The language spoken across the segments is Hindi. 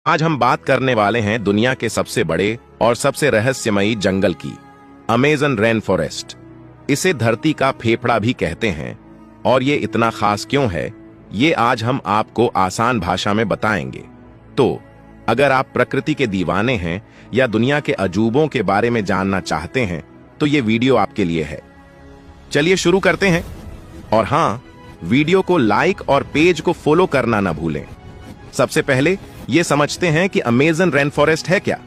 आज हम बात करने वाले हैं दुनिया के सबसे बड़े और सबसे रहस्यमयी जंगल की, अमेज़न रेन फॉरेस्ट। इसे धरती का फेफड़ा भी कहते हैं और ये इतना खास क्यों है, ये आज हम आपको आसान भाषा में बताएंगे। तो अगर आप प्रकृति के दीवाने हैं या दुनिया के अजूबों के बारे में जानना चाहते हैं तो ये वीडियो आपके लिए है। चलिए शुरू करते हैं। और हाँ, वीडियो को लाइक और पेज को फॉलो करना ना भूलें। सबसे पहले ये समझते हैं कि अमेज़न रेन फॉरेस्ट है क्या।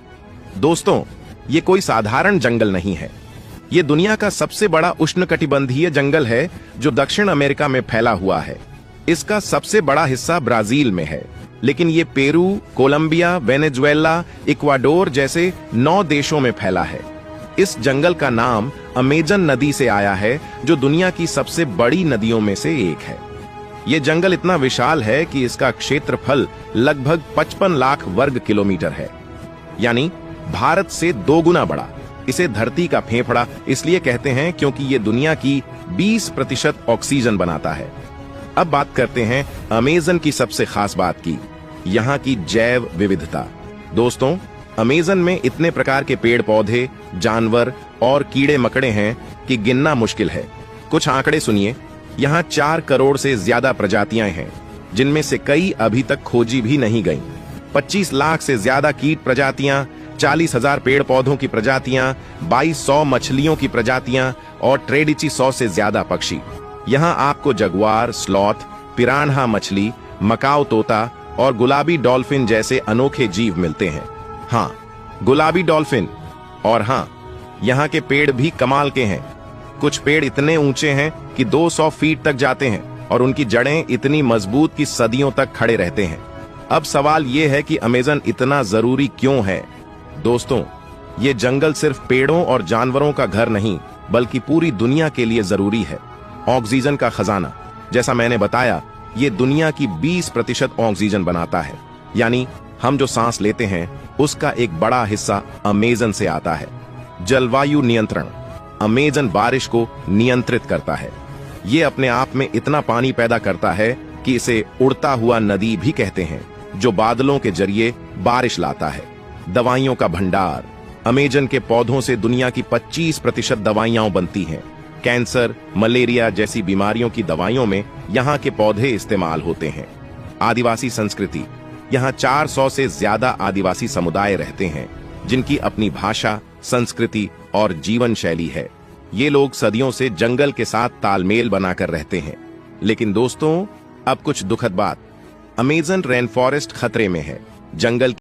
दोस्तों, ये कोई साधारण जंगल नहीं है। ये दुनिया का सबसे बड़ा उष्णकटिबंधीय जंगल है जो दक्षिण अमेरिका में फैला हुआ है। इसका सबसे बड़ा हिस्सा ब्राजील में है, लेकिन ये पेरू, कोलंबिया, वेनेजुएला, इक्वाडोर जैसे 9 देशों में फैला है। इस जंगल का नाम अमेजन नदी से आया है, जो दुनिया की सबसे बड़ी नदियों में से एक है। ये जंगल इतना विशाल है कि इसका क्षेत्रफल लगभग 55 लाख वर्ग किलोमीटर है, यानी भारत से 2 गुना बड़ा। इसे धरती का फेफड़ा इसलिए कहते हैं क्योंकि ये दुनिया की 20% ऑक्सीजन बनाता है। अब बात करते हैं अमेज़न की सबसे खास बात की, यहाँ की जैव विविधता। दोस्तों, अमेज़न में इतने प्रकार के पेड़ पौधे, जानवर और कीड़े मकड़े हैं कि गिनना मुश्किल है। कुछ आंकड़े सुनिए। यहाँ 4 करोड़ से ज्यादा प्रजातियां हैं, जिनमें से कई अभी तक खोजी भी नहीं गईं। 25 लाख से ज्यादा कीट प्रजातियां, 40,000 पेड़ पौधों की प्रजातियां, 2200 मछलियों की प्रजातियां और 150 से ज्यादा पक्षी। यहाँ आपको जगुआर, स्लॉथ, पिरान्हा मछली, मकाओ तोता और गुलाबी डॉल्फिन जैसे अनोखे जीव मिलते हैं। हाँ, गुलाबी डॉल्फिन। और हाँ, यहाँ के पेड़ भी कमाल के हैं। कुछ पेड़ इतने ऊंचे हैं कि 200 फीट तक जाते हैं और उनकी जड़ें इतनी मजबूत कि सदियों तक खड़े रहते हैं। अब सवाल यह है कि अमेज़न इतना जरूरी क्यों है। दोस्तों, ये जंगल सिर्फ पेड़ों और जानवरों का घर नहीं, बल्कि पूरी दुनिया के लिए जरूरी है। ऑक्सीजन का खजाना। जैसा मैंने बताया, ये दुनिया की 20% ऑक्सीजन बनाता है, यानी हम जो सांस लेते हैं उसका एक बड़ा हिस्सा अमेज़न से आता है। जलवायु नियंत्रण। अमेज़न बारिश को नियंत्रित करता है। ये अपने आप में इतना पानी पैदा करता है कि इसे उड़ता हुआ नदी भी कहते हैं, जो बादलों के जरिए बारिश लाता है। दवाइयों का भंडार। अमेज़न के पौधों से दुनिया की 25% दवाइयां बनती हैं। कैंसर, मलेरिया जैसी बीमारियों की दवाइयों में यहाँ के पौधे इस्तेमाल होते हैं। आदिवासी संस्कृति। यहाँ 400 से ज्यादा आदिवासी समुदाय रहते हैं, जिनकी अपनी भाषा, संस्कृति और जीवन शैली है। ये लोग सदियों से जंगल के साथ तालमेल बनाकर रहते हैं। लेकिन दोस्तों, अब कुछ दुखद बात। अमेज़न रेन फॉरेस्ट खतरे में है। जंगल